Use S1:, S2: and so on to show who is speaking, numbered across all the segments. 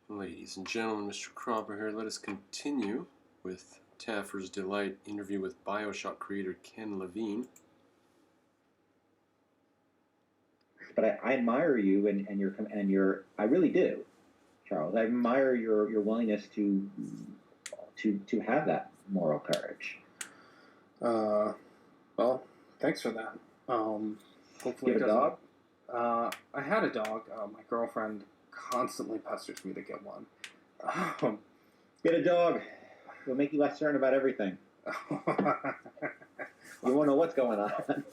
S1: Ladies and gentlemen, MrCropper here. Let us continue with Taffer's Delight interview with Bioshock creator Ken Levine.
S2: But I admire you and your I really do, Charles. I admire your willingness to have that moral courage.
S3: Well, thanks for that. Hopefully,
S2: you have a dog?
S3: I had a dog. My girlfriend constantly pesters me to get one.
S2: Get a dog. It'll make you less certain about everything. You won't know what's going on.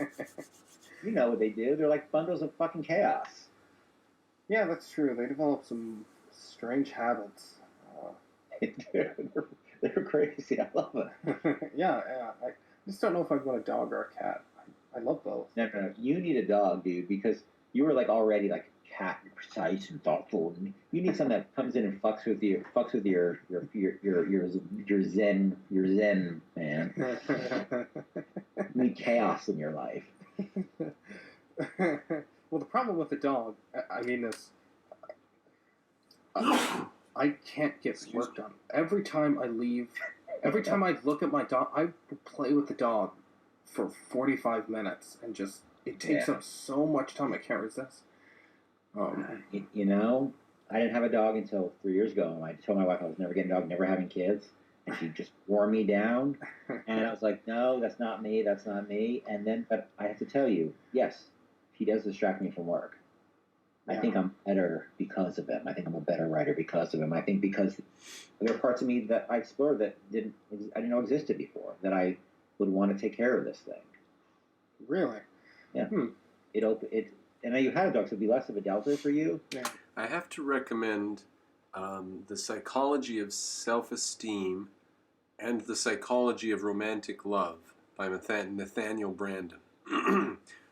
S2: You know what they do. They're like bundles of fucking chaos.
S3: Yeah, that's true. They develop some strange habits.
S2: They're crazy. I love it.
S3: Yeah. I just don't know if I'd want a dog or a cat. I love both.
S2: No. You need a dog, dude, because you were like already like cat and precise and thoughtful. And you need something that comes in and fucks with your zen, man. You need chaos in your life.
S3: Well, the problem with the dog, I mean this, I can't get work done. Every time I leave, every time I look at my dog, I play with the dog for 45 minutes and just, it takes up so much time I can't resist.
S2: You know, I didn't have a dog until 3 years ago, and I told my wife I was never getting a dog, never having kids, and she just wore me down, and I was like, no, that's not me, and then, but I have to tell you, yes, he does distract me from work. I think I'm better because of him. I think I'm a better writer because of him. I think because there are parts of me that I explored that I didn't know existed before, that I would want to take care of this thing.
S3: Really?
S2: Yeah. And now you had a dog, so it'd be less of a delta for you.
S3: Yeah.
S1: I have to recommend The Psychology of Self-Esteem and The Psychology of Romantic Love by Nathaniel Branden.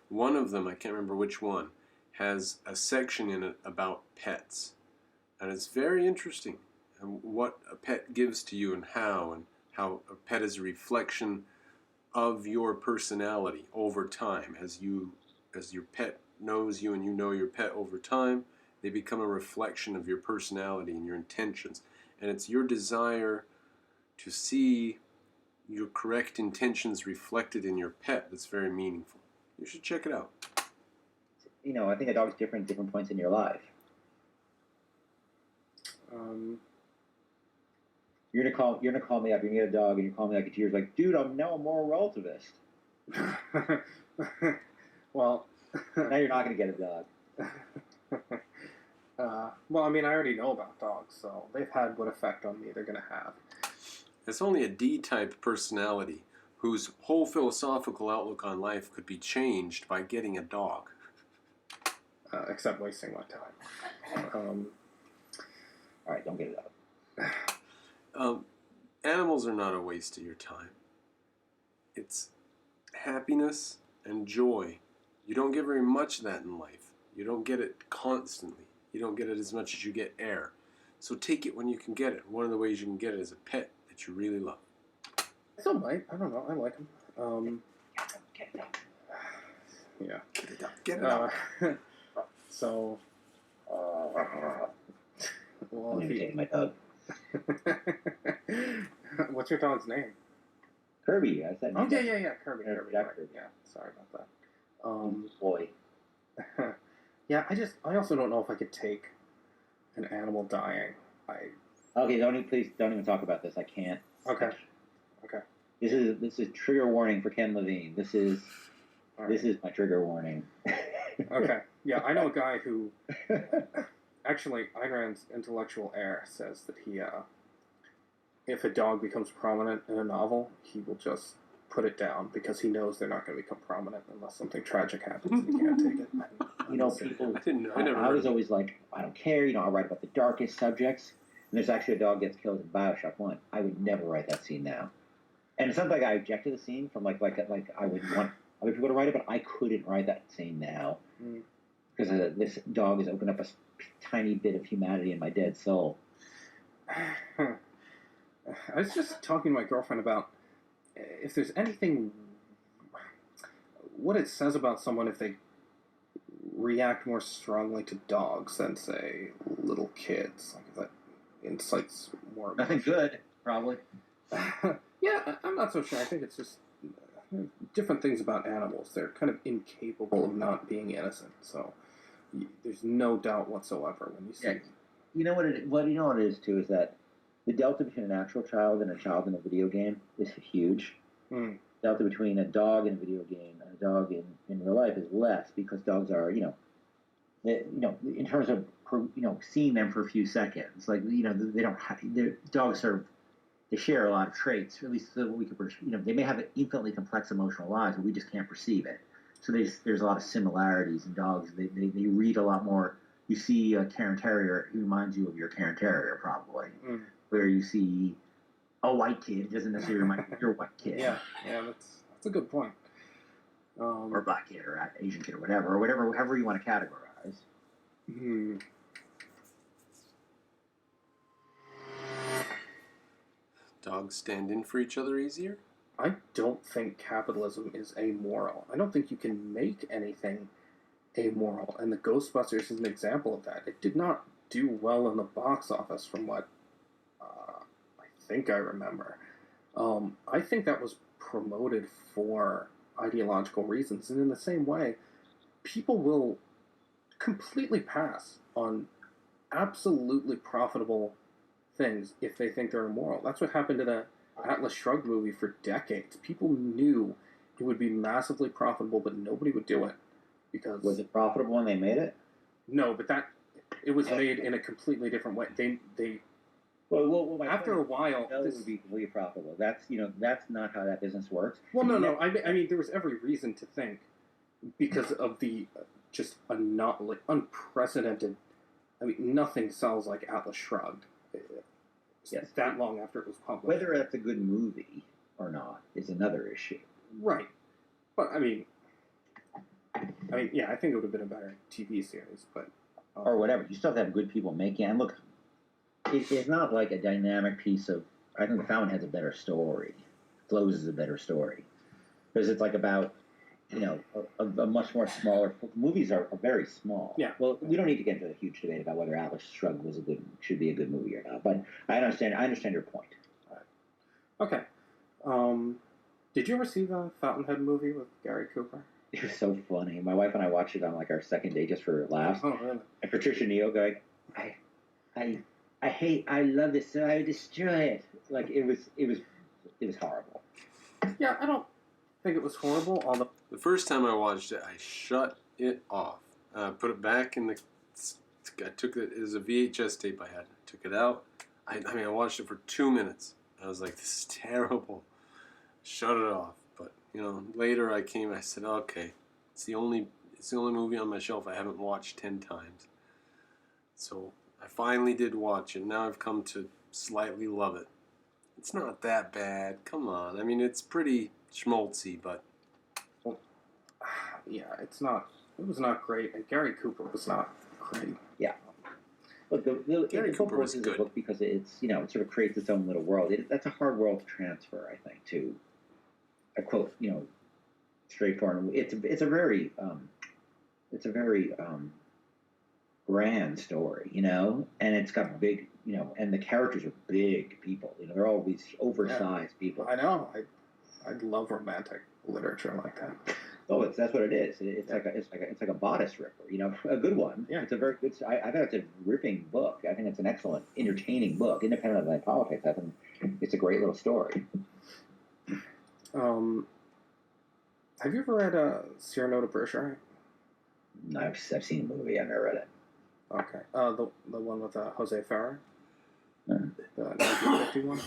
S1: One of them, I can't remember which one, has a section in it about pets. And it's very interesting, and what a pet gives to you and how a pet is a reflection of your personality over time. As your pet knows you and you know your pet over time, they become a reflection of your personality and your intentions. And it's your desire to see your correct intentions reflected in your pet that's very meaningful. You should check it out.
S2: You know, I think a dog's different at different points in your life. You're gonna call me up. You get a dog, and you call me like 2 years, like, dude, I'm now a moral relativist.
S3: Well,
S2: now you're not gonna get a dog.
S3: Well, I mean, I already know about dogs, so they've had what effect on me they're gonna have.
S1: It's only a D-type personality whose whole philosophical outlook on life could be changed by getting a dog.
S3: Except wasting my time.
S2: All right, don't get it up.
S1: Animals are not a waste of your time. It's happiness and joy. You don't get very much of that in life. You don't get it constantly. You don't get it as much as you get air. So take it when you can get it. One of the ways you can get it is a pet that you really love.
S3: I still might. I don't know. I like them.
S2: Get it up.
S3: Yeah.
S1: Get it up.
S3: So, well,
S2: I'm taking my dog.
S3: What's your dog's name?
S2: Kirby. I said.
S3: Oh yeah, Kirby.
S2: Jack
S3: Right.
S2: Kirby.
S3: Yeah, sorry about that.
S2: Boy.
S3: Yeah, I also don't know if I could take an animal dying.
S2: Okay, please don't even talk about this. I can't.
S3: Okay.
S2: This is trigger warning for Ken Levine. This is my trigger warning.
S3: Okay. Yeah, I know a guy who actually Ayn Rand's intellectual heir says that he if a dog becomes prominent in a novel, he will just put it down because he knows they're not going to become prominent unless something tragic happens and he can't take it.
S2: You know, people.
S1: I
S2: was always like, I don't care. You know, I'll write about the darkest subjects. And there's actually a dog gets killed in Bioshock 1. I would never write that scene now. And it's not like I objected to the scene from like I would want other people to write it, but I couldn't write that scene now because this dog has opened up a tiny bit of humanity in my dead soul.
S3: I was just talking to my girlfriend about if there's anything, what it says about someone if they react more strongly to dogs than, say, little kids. Like incites more
S2: Nothing
S3: emotion.
S2: good, probably.
S3: Yeah, I'm not so sure. I think it's just different things about animals. They're kind of incapable of not being innocent. So there's no doubt whatsoever when you see.
S2: Yeah. You know what it is too is that the delta between an actual child and a child in a video game is huge.
S3: Mm.
S2: Delta between a dog in a video game and a dog in real life is less because dogs are, in terms of seeing them for a few seconds, like they don't have, dogs are they share a lot of traits, at least what we could, they may have infinitely complex emotional lives, but we just can't perceive it. So there's a lot of similarities in dogs. They read a lot more. You see a Cairn Terrier, he reminds you of your Cairn Terrier probably.
S3: Mm.
S2: Where you see a white kid, it doesn't necessarily remind you of your white kid.
S3: Yeah, that's a good point.
S2: Or a black kid, or Asian kid, or whatever, however you want to categorize.
S3: Hmm.
S1: Dogs stand in for each other easier?
S3: I don't think capitalism is amoral. I don't think you can make anything amoral, and the Ghostbusters is an example of that. It did not do well in the box office, from what I think I remember. I think that was promoted for ideological reasons, and in the same way, people will completely pass on absolutely profitable things if they think they're immoral. That's what happened to the Atlas Shrugged movie for decades. People knew it would be massively profitable, but nobody would do it because
S2: Was it profitable when they made it?
S3: no, but it was made in a completely different way. They
S2: Well
S3: after a while,
S2: it would be completely profitable. That's not how that business works.
S3: well, no. I mean, there was every reason to think because of the just unprecedented. I mean, nothing sells like Atlas Shrugged.
S2: Yes.
S3: That long after it was published.
S2: Whether that's a good movie or not is another issue.
S3: Right. But I mean, yeah, I think it would have been a better TV series, but
S2: or whatever. You still have to have good people making it. And look, it's not like a dynamic piece of. I think The Fountain has a better story. Flows is a better story because it's like about a much more smaller. Movies are very small.
S3: Yeah.
S2: Well, we don't need to get into a huge debate about whether Atlas Shrugged should be a good movie or not. But I understand your point.
S3: Okay. Did you ever see the Fountainhead movie with Gary Cooper?
S2: It was so funny. My wife and I watched it on like our second date just for laughs.
S3: Oh, really?
S2: And Patricia Neal going, I love this, so I would destroy it. Like it was horrible.
S3: Yeah, I don't think it was horrible. Although
S1: The first time I watched it, I shut it off. Put it back in the. I took it as a VHS tape I had. I took it out. I watched it for 2 minutes. I was like, this is terrible. Shut it off. But later I said, okay, it's the only movie on my shelf I haven't watched 10 times. So I finally did watch it. Now I've come to slightly love it. It's not that bad. Come on. I mean, it's pretty schmaltzy, but
S3: yeah, it was not great, and Gary Cooper was not great.
S2: Yeah. Look,
S1: Gary
S2: the
S1: Cooper
S2: book
S1: was
S2: is
S1: good.
S2: a book because it's it sort of creates its own little world. That's a hard world to transfer, I think. To a quote, straightforward. It's a very grand story, and it's got big, and the characters are big people. They're all these oversized people.
S3: I know. I love romantic literature like that.
S2: Oh, that's what it is. It's like a bodice ripper, a good one.
S3: Yeah.
S2: It's a very good. I think it's a ripping book. I think it's an excellent, entertaining book, independent of my politics. I think it's a great little story.
S3: Have you ever read Cyrano de Bergerac?
S2: No, I've seen the movie. I've never read it.
S3: Okay. The one with Jose Ferrer?
S2: No.
S3: The 1950 one?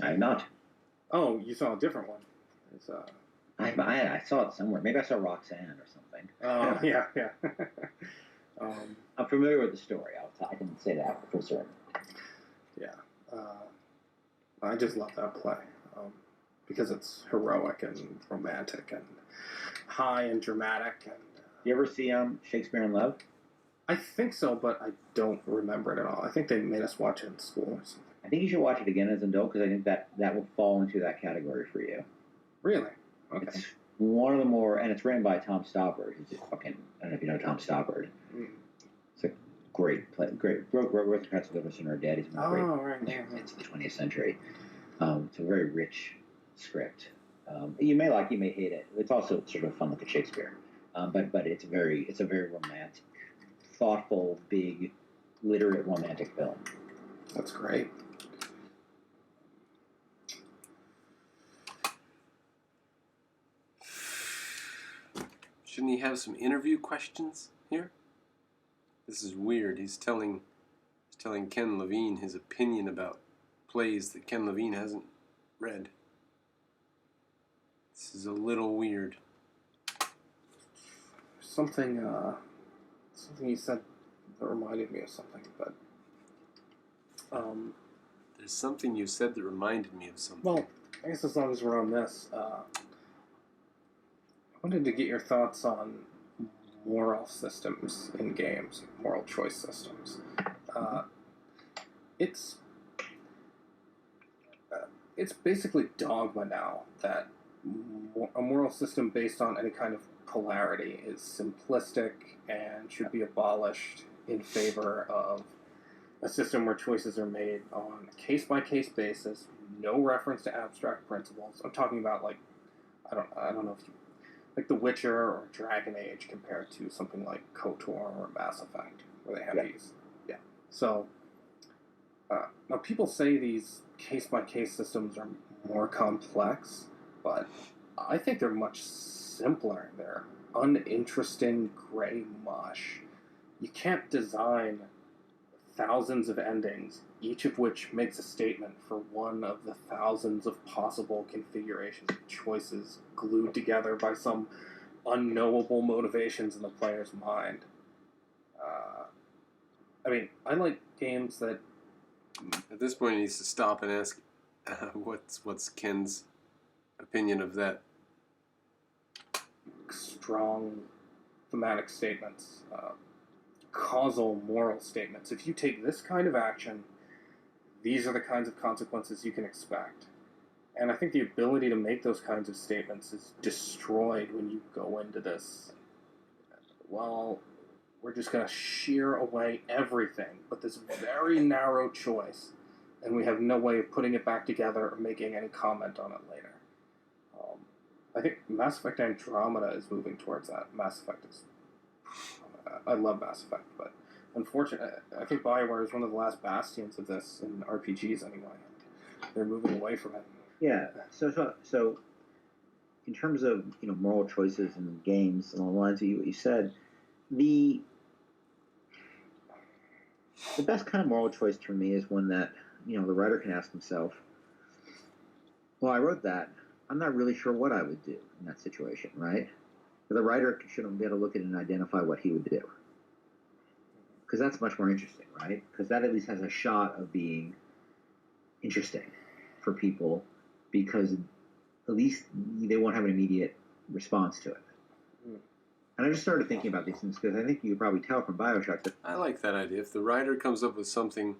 S2: I have not.
S3: Oh, you saw a different one. It's,
S2: I saw it somewhere. Maybe I saw Roxanne or something.
S3: Oh, yeah.
S2: I'm familiar with the story. I can say that for certain.
S3: Yeah. I just love that play because it's heroic and romantic and high and dramatic. And
S2: You ever see Shakespeare in Love?
S3: I think so, but I don't remember it at all. I think they made us watch it in school or something.
S2: I think you should watch it again as an adult because I think that will fall into that category for you.
S3: Really? Okay.
S2: It's one of the more, and it's written by Tom Stoppard. He's just I don't know if you know Tom Stoppard.
S3: Mm.
S2: It's great. Rosencrantz of Livingston are dead. He's one of the great
S3: right,
S2: into the 20th century. It's a very rich script. You may hate it. It's also sort of fun, like a Shakespeare. But it's a very romantic, thoughtful, big, literate romantic film.
S3: That's great.
S1: Shouldn't he have some interview questions here? This is weird. He's telling Ken Levine his opinion about plays that Ken Levine hasn't read. This is a little weird.
S3: Something he said that reminded me of something, but
S1: there's something you said that reminded me of something.
S3: Well, I guess as long as we're on this, I wanted to get your thoughts on moral systems in games, moral choice systems. It's basically dogma now that a moral system based on any kind of polarity is simplistic and should be abolished in favor of a system where choices are made on a case-by-case basis, no reference to abstract principles. I'm talking about, like, I don't know if you like The Witcher or Dragon Age compared to something like KOTOR or Mass Effect, where they have these. Yeah. So now people say these case-by-case systems are more complex, but I think they're much simpler. They're uninteresting gray mush. You can't design thousands of endings, each of which makes a statement for one of the thousands of possible configurations of choices glued together by some unknowable motivations in the player's mind. I mean, I like games that...
S1: At this point, he needs to stop and ask, what's Ken's opinion of that?
S3: Strong thematic statements. Causal moral statements. If you take this kind of action, these are the kinds of consequences you can expect. And I think the ability to make those kinds of statements is destroyed when you go into this. Well, we're just going to shear away everything, but this very narrow choice, and we have no way of putting it back together or making any comment on it later. I think Mass Effect Andromeda is moving towards that. Mass Effect is... I love Mass Effect, but unfortunately, I think BioWare is one of the last bastions of this in RPGs anyway. They're moving away from it.
S2: Yeah. So in terms of moral choices in games, along the lines of what you said, the best kind of moral choice for me is one that the writer can ask himself, well, I wrote that. I'm not really sure what I would do in that situation, right? The writer should be able to look at it and identify what he would do. Because that's much more interesting, right? Because that at least has a shot of being interesting for people, because at least they won't have an immediate response to it. And I just started thinking about these things because I think you could probably tell from Bioshock that...
S1: I like that idea. If the writer comes up with something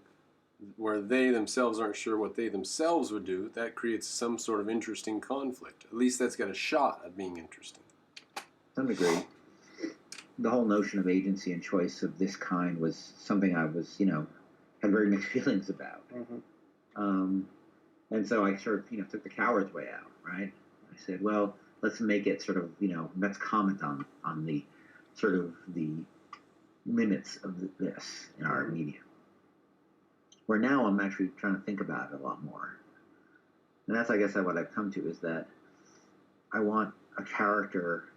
S1: where they themselves aren't sure what they themselves would do, that creates some sort of interesting conflict. At least that's got a shot at being interesting.
S2: To some degree, the whole notion of agency and choice of this kind was something I was, had very mixed feelings about. And so I sort of, took the coward's way out, right? I said, well, let's make it sort of, let's comment on the sort of the limits of this in our medium. Where now I'm actually trying to think about it a lot more. And that's, I guess, what I've come to, is that I want a character,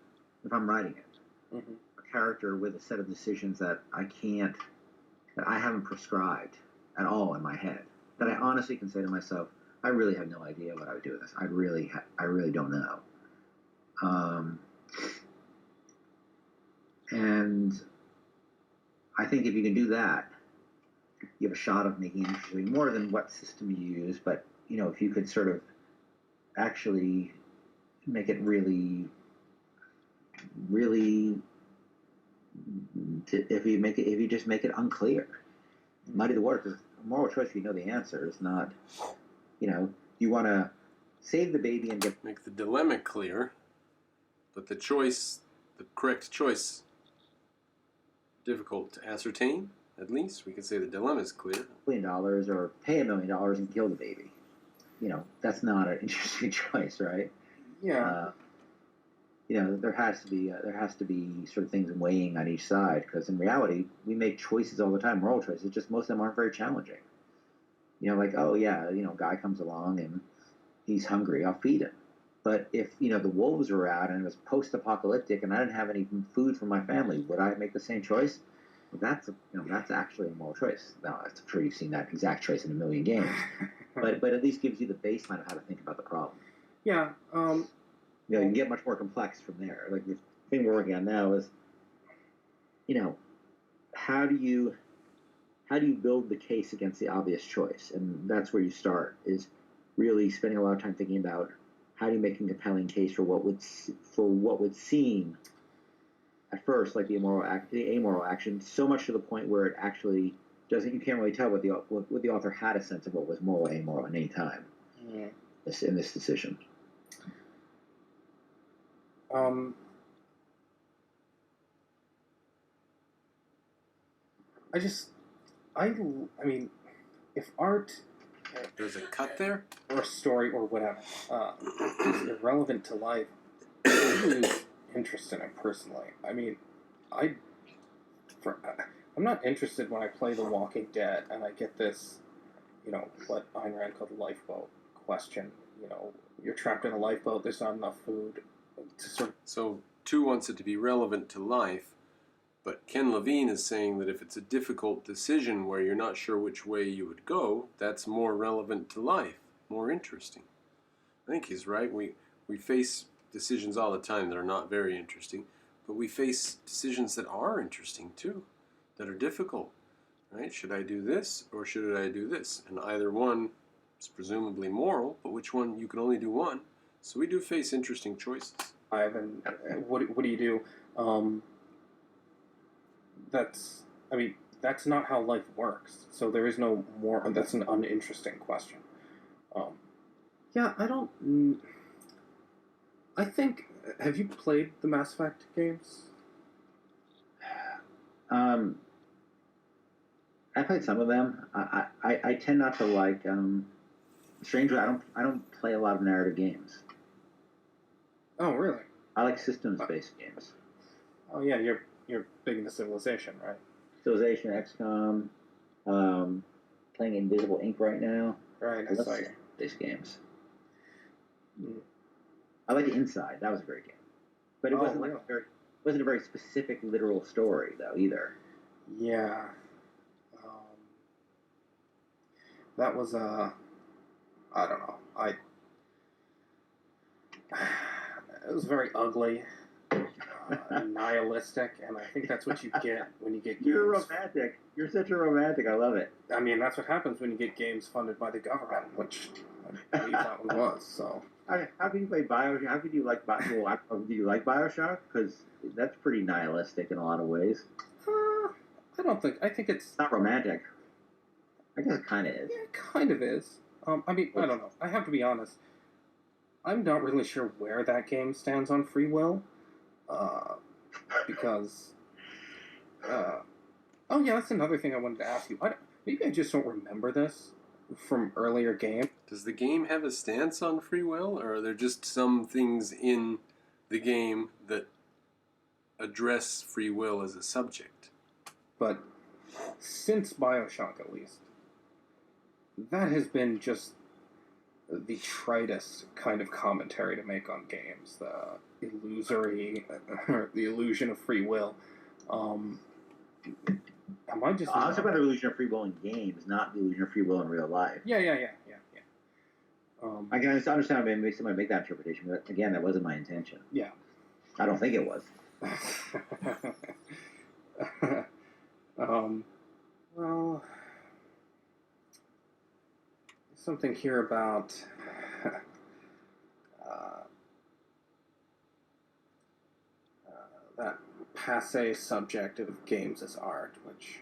S2: if I'm writing it, a character with a set of decisions that that I haven't prescribed at all in my head. That I honestly can say to myself, I really have no idea what I would do with this. I really don't know. And I think if you can do that, you have a shot of making it interesting, more than what system you use, but if you could sort of actually make it really, if you just make it unclear, muddy the water, because moral choice, if you know the answer, is not, you want to save the baby and
S1: make the dilemma clear, but the correct choice, difficult to ascertain. At least we could say the dilemma is clear.
S2: $1 million or pay $1 million and kill the baby. That's not an interesting choice, right?
S3: Yeah.
S2: There has to be sort of things weighing on each side, because in reality we make choices all the time, moral choices. Just most of them aren't very challenging. Like, oh yeah, guy comes along and he's hungry, I'll feed him. But if the wolves were out and it was post-apocalyptic and I didn't have any food for my family, would I make the same choice? Well, that's actually a moral choice. Now, I'm sure you've seen that exact choice in a million games, but at least gives you the baseline of how to think about the problem.
S3: Yeah.
S2: You can get much more complex from there. Like the thing we're working on now is, how do you build the case against the obvious choice? And that's where you start, is really spending a lot of time thinking about how do you make a compelling case for what would seem at first like the amoral action, so much to the point where it actually doesn't. You can't really tell what the author had a sense of what was moral or amoral at any time in this decision.
S3: I mean, if art,
S1: There's a cut there?
S3: or a story or whatever, is irrelevant to life, I lose interest in it personally. I mean, I'm not interested when I play The Walking Dead and I get this, what Ayn Rand called the lifeboat question. You're trapped in a lifeboat, there's not enough food to sort of...
S1: So 2 wants it to be relevant to life, but Ken Levine is saying that if it's a difficult decision where you're not sure which way you would go, that's more relevant to life, more interesting. I think he's right. We face decisions all the time that are not very interesting, but we face decisions that are interesting too, that are difficult, right? Should I do this or should I do this? And either one is presumably moral, but which one? You can only do one. So we do face interesting choices.
S3: And what do you do? That's not how life works. So there is no more. That's an uninteresting question. I think. Have you played the Mass Effect games?
S2: I played some of them. I tend not to like. Strangely, I don't play a lot of narrative games.
S3: Oh, really?
S2: I like systems-based games.
S3: Oh yeah, you're big into Civilization, right?
S2: Civilization, XCOM, playing Invisible Ink right now.
S3: Right,
S2: I love systems-based games. I like Inside. That was a great game, but it wasn't really? Wasn't a very specific, literal story though either.
S3: Yeah. That was I don't know. It was very ugly, nihilistic, and I think that's what you get when you get games.
S2: You're romantic. You're such a romantic. I love it.
S3: I mean, that's what happens when you get games funded by the government, which I believe that one was. So.
S2: How can you play Bioshock? How could you like do you like Bioshock? Because that's pretty nihilistic in a lot of ways.
S3: I don't think. I think it's
S2: not romantic. I guess it kind of is.
S3: Yeah, it kind of is. I mean, I don't know. I have to be honest. I'm not really sure where that game stands on free will, because. Oh yeah, that's another thing I wanted to ask you. Maybe I just don't remember this from earlier games.
S1: Does the game have a stance on free will, or are there just some things in the game that address free will as a subject?
S3: But since Bioshock, at least, that has been just the tritest kind of commentary to make on games. The illusory, the illusion of free will. Am I just...
S2: I was talking about the illusion of free will in games, not the illusion of free will in real life.
S3: Yeah.
S2: I can understand maybe somebody make that interpretation, but again, that wasn't my intention.
S3: Yeah.
S2: I don't think it was.
S3: Well, something here about that passé subject of games as art, which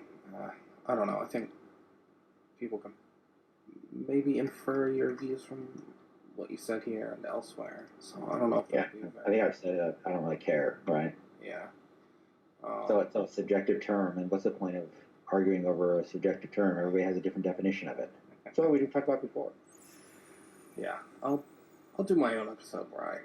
S3: I don't know. I think people can maybe infer your views from what you said here and elsewhere. So I don't know if
S2: I think I've said I don't really care, right?
S3: Yeah.
S2: So it's a subjective term, and what's the point of arguing over a subjective term. Everybody has a different definition of it. That's what we talked about before.
S3: Yeah, I'll do my own episode where I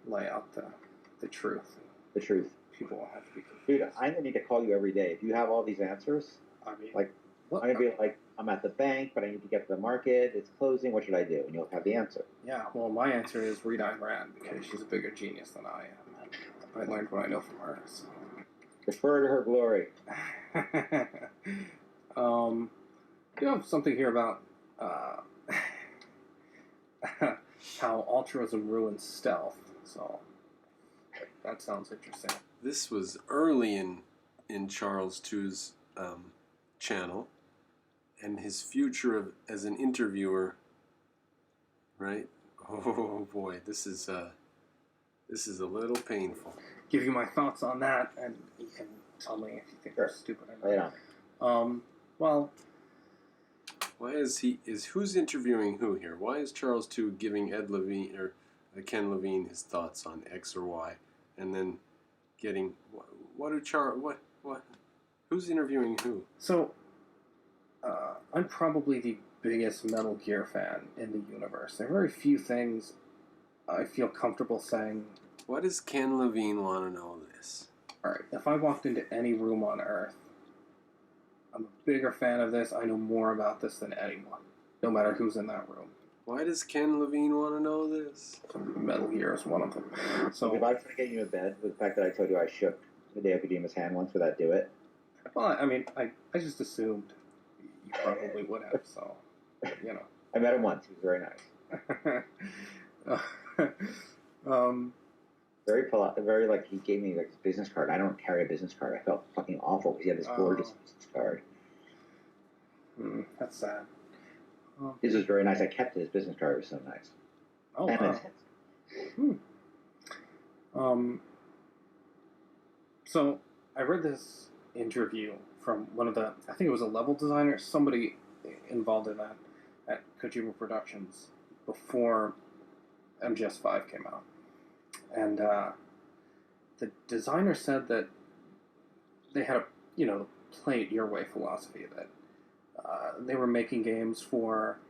S3: lay out the truth.
S2: The truth.
S3: People will have to be confused.
S2: Dude, I'm gonna need to call you every day. If you have all these answers,
S3: I mean,
S2: like,
S3: what?
S2: I'm gonna be like, I'm at the bank, but I need to get to the market. It's closing. What should I do? And you'll have the answer.
S3: Yeah, well, my answer is read Ayn Rand because she's a bigger genius than I am. I learned what I know from her. So.
S2: Defer to her glory.
S3: You have something here about how altruism ruins stealth. So that sounds interesting.
S1: This was early in Charles II's channel, and his future as an interviewer. Right? Oh boy, this is a little painful.
S3: Give you my thoughts on that, and you can tell me if you think they're stupid or not.
S2: Yeah.
S3: Well,
S1: why who's interviewing who here? Why is Charles II giving Ed Levine or Ken Levine his thoughts on X or Y, and then getting who's interviewing who?
S3: So, I'm probably the biggest Metal Gear fan in the universe. There are very few things I feel comfortable saying.
S1: Why does Ken Levine want to know this?
S3: Alright, if I walked into any room on Earth, I'm a bigger fan of this. I know more about this than anyone, no matter who's in that room.
S1: Why does Ken Levine want to know this?
S3: Metal Gear is one of them. So,
S2: if I was going to get you in bed with the fact that I told you I shook Hideo Kojima's hand once, would that do it?
S3: well, I mean, I just assumed you probably would have, so, you know.
S2: I met him once. He was very nice. Very polite. Very, like, he gave me, like, his business card. I don't carry a business card. I felt fucking awful because he had this gorgeous business card.
S3: That's sad.
S2: His was very nice. I kept his business card. It was so nice.
S3: Oh,
S2: and
S3: wow. So I read this interview from one of I think it was a level designer, somebody involved in that at Kojima Productions before MGS5 came out. And the designer said that they had play it your way philosophy, that they were making games for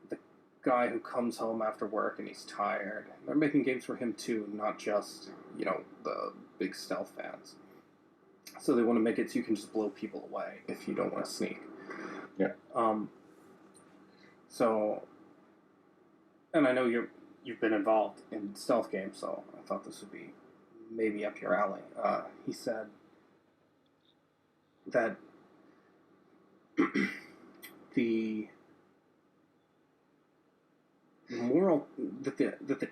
S3: the guy who comes home after work and he's tired. They're making games for him too, not just, the big stealth fans. So they want to make it so you can just blow people away if you don't want to sneak.
S2: Yeah.
S3: So, and I know you've been involved in stealth games, so I thought this would be maybe up your alley. He said that the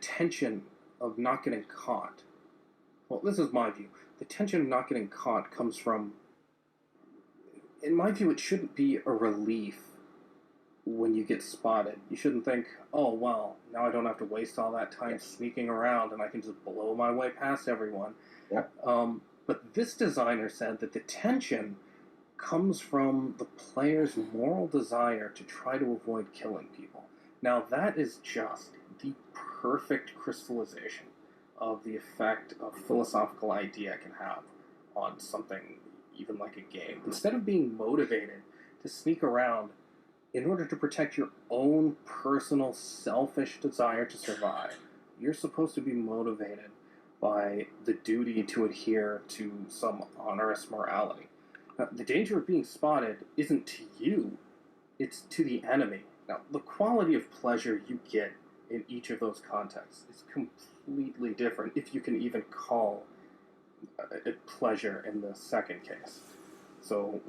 S3: tension of not getting caught. Well, this is my view. The tension of not getting caught comes from, in my view, it shouldn't be a relief when you get spotted. You shouldn't think, oh, well, now I don't have to waste all that time sneaking around and I can just blow my way past everyone.
S2: Yep.
S3: But this designer said that the tension comes from the player's moral desire to try to avoid killing people. Now, that is just the perfect crystallization of the effect a philosophical idea can have on something even like a game. Instead of being motivated to sneak around in order to protect your own personal selfish desire to survive, you're supposed to be motivated by the duty to adhere to some onerous morality. Now, the danger of being spotted isn't to you, it's to the enemy. Now, the quality of pleasure you get in each of those contexts is completely different, if you can even call it pleasure in the second case. So,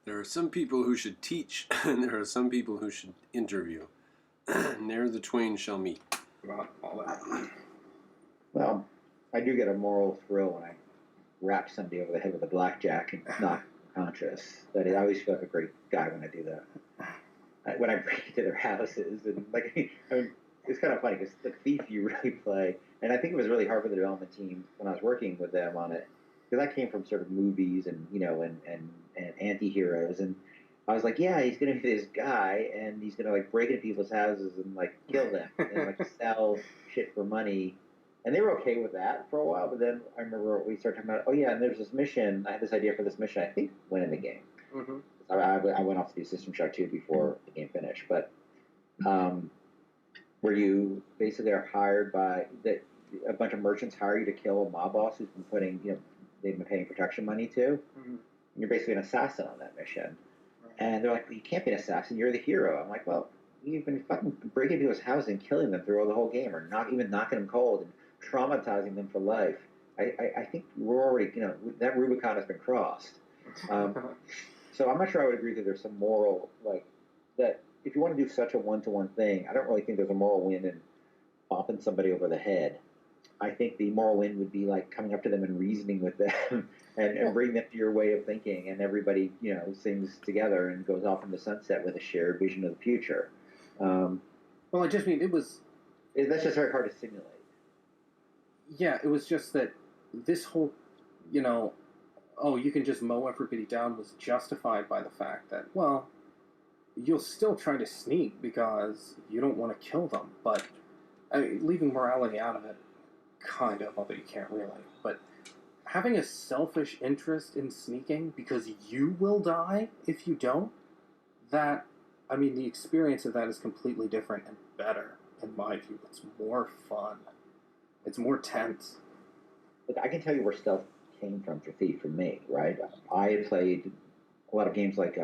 S1: there are some people who should teach, and there are some people who should interview. Ne'er the twain shall meet.
S3: About all that.
S2: Well, I do get a moral thrill when I rap somebody over the head with a blackjack and knock them unconscious. That is, I always feel like a great guy when I do that. When I break into their houses, and it's kind of funny because the thief you really play, and I think it was really hard for the development team when I was working with them on it, because I came from sort of movies and and anti-heroes, and I was like, yeah, he's gonna be this guy, and he's gonna break into people's houses and kill them and sell shit for money. And they were okay with that for a while, but then I remember we started talking about, oh yeah, and there's this mission. I had this idea for this mission. I think went in the game.
S3: Mm-hmm.
S2: I went off to do System Shock 2 before the game finished, but um, where you basically are hired by a bunch of merchants hire you to kill a mob boss who's been putting, they've been paying protection money to.
S3: Mm-hmm.
S2: And you're basically an assassin on that mission.
S3: Right.
S2: And they're like, well, you can't be an assassin, you're the hero. I'm like, well, you've been fucking breaking people's houses and killing them through the whole game, or not even knocking them cold and traumatizing them for life. I think we're already, that Rubicon has been crossed. So I'm not sure I would agree that there's some moral, like, that if you want to do such a one-to-one thing, I don't really think there's a moral win in bopping somebody over the head. I think the moral win would be like coming up to them and reasoning with them and bring them to your way of thinking, and everybody, sings together and goes off in the sunset with a shared vision of the future.
S3: Well, I just mean
S2: that's just very hard to simulate.
S3: Yeah, it was just that this whole, you can just mow everybody down was justified by the fact that, well, you'll still try to sneak because you don't want to kill them, but leaving morality out of it, kind of, although you can't really, but having a selfish interest in sneaking because you will die if you don't, the experience of that is completely different and better, in my view. It's more fun. It's more tense.
S2: Look, I can tell you where stealth came from for Thief for me, right? I had played a lot of games like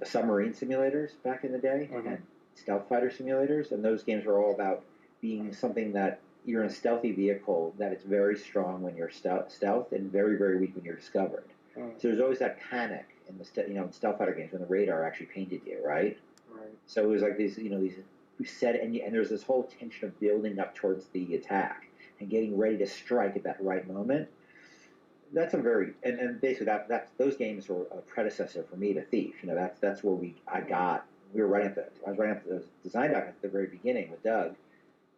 S2: submarine simulators back in the day,
S3: Mm-hmm.
S2: and stealth fighter simulators, and those games were all about being something that you're in a stealthy vehicle that is very strong when you're stealth and very, very weak when you're discovered.
S3: Mm.
S2: So there's always that panic in the in stealth fighter games when the radar actually painted you, right?
S3: Right.
S2: So it was like these we said, and there's this whole tension of building up towards the attack and getting ready to strike at that right moment. That's a very and basically that's those games were a predecessor for me to Thief. That's where I was writing up the design document at the very beginning with Doug.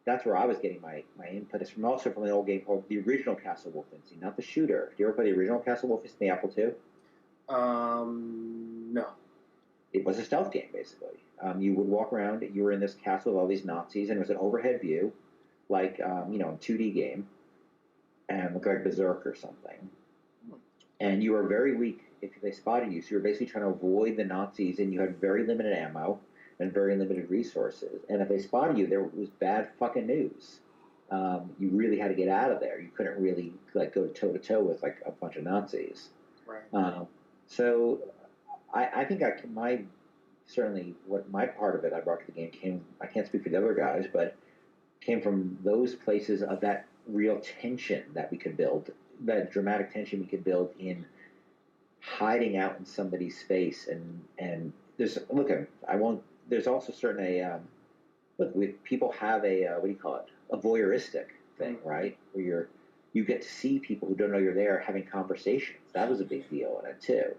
S2: That's where I was getting my input. It's also from an old game called the original Castle Wolfenstein, not the shooter. Do you ever play the original Castle Wolfenstein, the Apple II?
S3: No.
S2: It was a stealth game, basically. You would walk around, you were in this castle with all these Nazis, and it was an overhead view, like, a 2D game, and looked like Berserk or something. And you were very weak if they spotted you, so you were basically trying to avoid the Nazis, and you had very limited ammo and very limited resources. And if they spotted you, there was bad fucking news. You really had to get out of there. You couldn't really go toe-to-toe with a bunch of Nazis.
S3: Right.
S2: So I think certainly what my part of it I brought to the game came, I can't speak for the other guys, but came from those places of that real tension that we could build, that dramatic tension we could build in hiding out in somebody's space. And there's also certain people have what do you call it, a voyeuristic thing, right, where you get to see people who don't know you're there having conversations. That was a big deal in it too.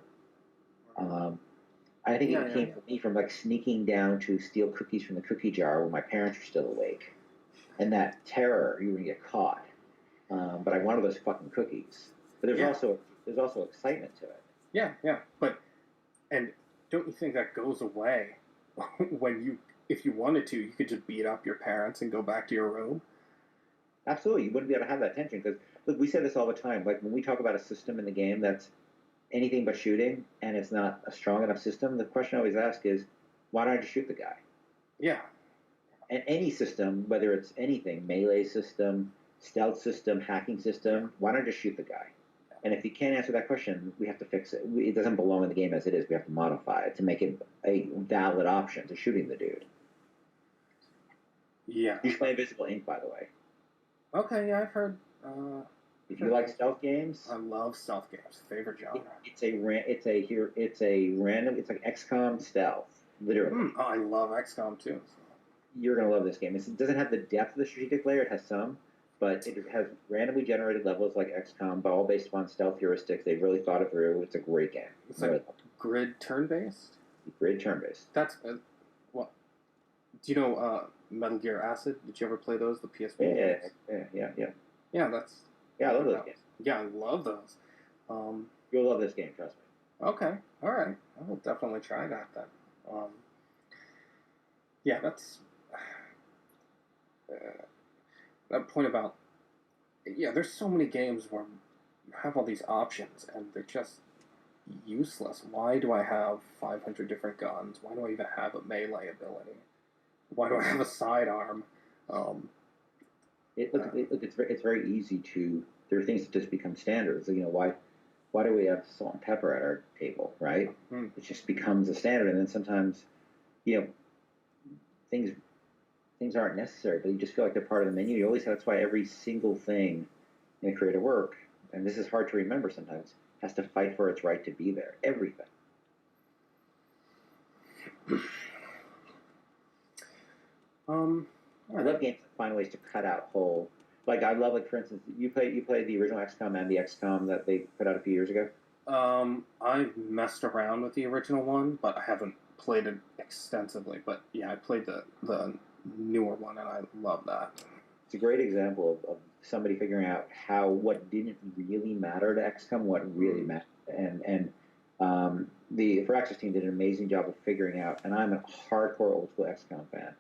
S2: I think it came for me from sneaking down to steal cookies from the cookie jar when my parents were still awake, and that terror you were gonna get caught. But I wanted those fucking cookies. But there's also excitement to it.
S3: Yeah, and don't you think that goes away when if you wanted to, you could just beat up your parents and go back to your room?
S2: Absolutely, you wouldn't be able to have that tension because look, we say this all the time. Like when we talk about a system in the game that's anything but shooting, and it's not a strong enough system, the question I always ask is, why don't I just shoot the guy?
S3: Yeah.
S2: And any system, whether it's anything, melee system, stealth system, hacking system, why don't I just shoot the guy? And if you can't answer that question, we have to fix it. It doesn't belong in the game as it is. We have to modify it to make it a valid option to shooting the dude.
S3: Yeah.
S2: You should play Invisible Ink, by the way.
S3: Okay, yeah, I've heard.
S2: If you like stealth games,
S3: I love stealth games. Favorite genre.
S2: It's random. It's like XCOM stealth, literally.
S3: I love XCOM too. So.
S2: You're gonna love this game. It doesn't have the depth of the strategic layer. It has some, but it has randomly generated levels like XCOM, but all based upon stealth heuristics. They've really thought it through. It's a great game.
S3: It's like grid turn-based.
S2: Grid turn-based.
S3: That's what. Do you know Metal Gear Acid? Did you ever play those? The PSP
S2: games? Yeah.
S3: Yeah, that's.
S2: Yeah, I love those games.
S3: Yeah, I love those.
S2: You'll love this game, trust me.
S3: Okay, all right. I will definitely try that then. Yeah, that's that point about. Yeah, there's so many games where you have all these options, and they're just useless. Why do I have 500 different guns? Why do I even have a melee ability? Why do I have a sidearm? Um,
S2: It's very easy to. There are things that just become standards. You know, why do we have salt and pepper at our table, right?
S3: hmm.
S2: It just becomes a standard, and then sometimes, you know, things things aren't necessary, but you just feel like they're part of the menu. You always that's why every single thing in creative work, and this is hard to remember sometimes, has to fight for its right to be there. Everything. I love games that find ways to cut out whole. Like I love, like for instance, you played the original XCOM and the XCOM that they put out a few years ago.
S3: I've messed around with the original one, but I haven't played it extensively. But yeah, I played the newer one, and I love that.
S2: It's a great example of somebody figuring out how what didn't really matter to XCOM, what really mattered, the Firaxis team did an amazing job of figuring out, and I'm a hardcore old school XCOM fan,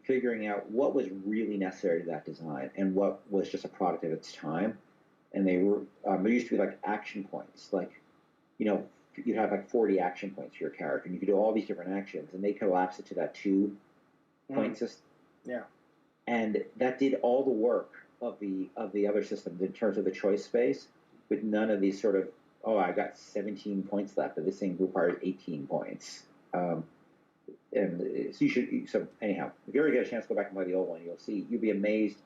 S2: figuring out what was really necessary to that design and what was just a product of its time. And they were there used to be like action points, like you know you'd have like 40 action points for your character, and you could do all these different actions, and they collapsed it to that 2 point system.
S3: Yeah.
S2: And that did all the work of the other systems in terms of the choice space, with none of these sort of I got 17 points left, but this thing requires 18 points. And so you should. So anyhow, if you ever get a chance to go back and play the old one, you'll be amazed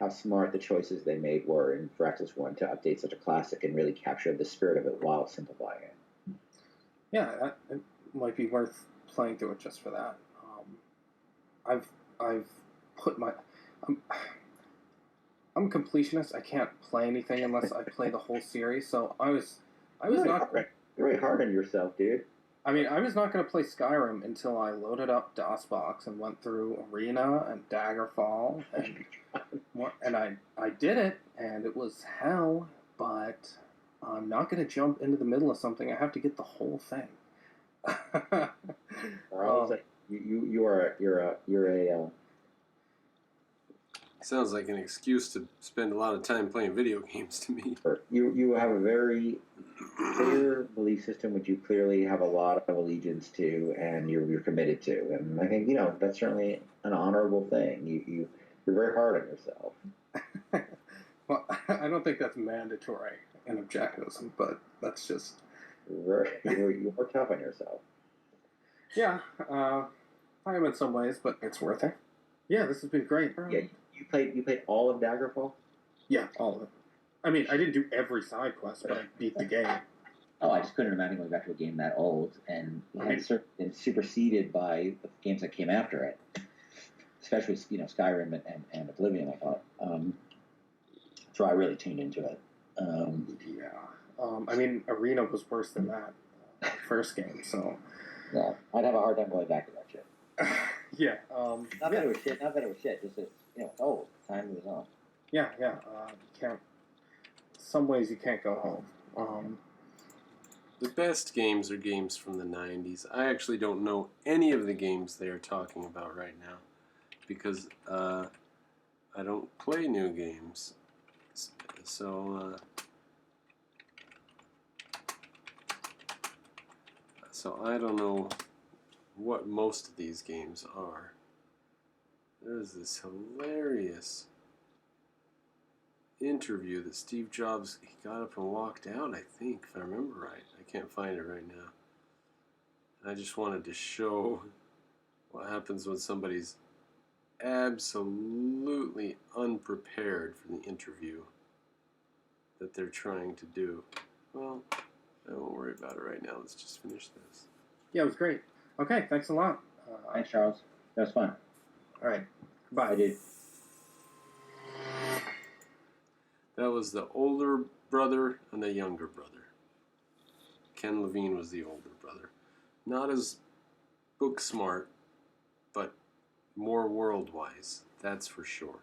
S2: how smart the choices they made were in Firaxis One to update such a classic and really capture the spirit of it while simplifying it.
S3: Yeah, it might be worth playing through it just for that. I've put my I'm a completionist. I can't play anything unless I play the whole series. So I was not
S2: you're very hard on yourself, dude.
S3: I mean, I was not going to play Skyrim until I loaded up DOSBox and went through Arena and Daggerfall, and I did it, and it was hell. But I'm not going to jump into the middle of something. I have to get the whole thing.
S2: You're a
S1: Sounds like an excuse to spend a lot of time playing video games to me.
S2: You have a very clear belief system, which you clearly have a lot of allegiance to, and you're committed to. And I think that's certainly an honorable thing. You're very hard on yourself.
S3: Well, I don't think that's mandatory in objectivism, but that's just
S2: you're more tough on yourself.
S3: Yeah, I am in some ways, but it's worth it. Yeah, this has been great.
S2: Yeah, you played all of Daggerfall?
S3: Yeah, all of it. I mean, I didn't do every side quest, but I beat the game.
S2: Oh, I just couldn't imagine going back to a game that old and had been superseded by the games that came after it, especially Skyrim and Oblivion. I thought, so I really tuned into it.
S3: I mean, Arena was worse than that first game, so
S2: yeah, I'd have a hard time going back to that shit.
S3: Yeah.
S2: Not that it was shit. Not that it was shit. Just that time moves on.
S3: Yeah. You can't. Some ways you can't go home.
S1: The best games are games from the 90s. I actually don't know any of the games they are talking about right now because I don't play new games. So I don't know what most of these games are. There's this hilarious interview that Steve Jobs, he got up and walked out, I think, if I remember right. I can't find it right now. I just wanted to show what happens when somebody's absolutely unprepared for the interview that they're trying to do. Well, I won't worry about it right now. Let's just finish this.
S3: Yeah, it was great. Okay, thanks a lot.
S2: Thanks, Charles. That was fun.
S3: All right. Bye.
S2: I did.
S1: That was the older brother and the younger brother. Ken Levine was the older brother. Not as book smart, but more world-wise, that's for sure.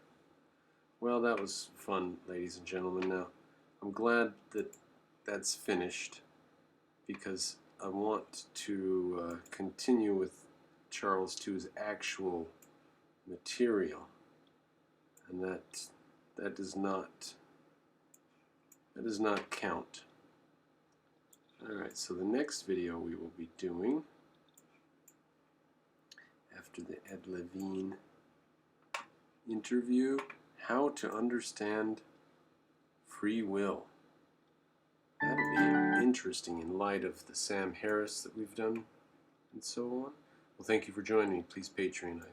S1: Well, that was fun, ladies and gentlemen. Now, I'm glad that that's finished because I want to continue with Charles II's actual material, and that does not count. Alright, so the next video we will be doing, after the Ed Levine interview, how to understand free will. That'll be interesting in light of the Sam Harris that we've done and so on. Well, thank you for joining me. Please Patreonize.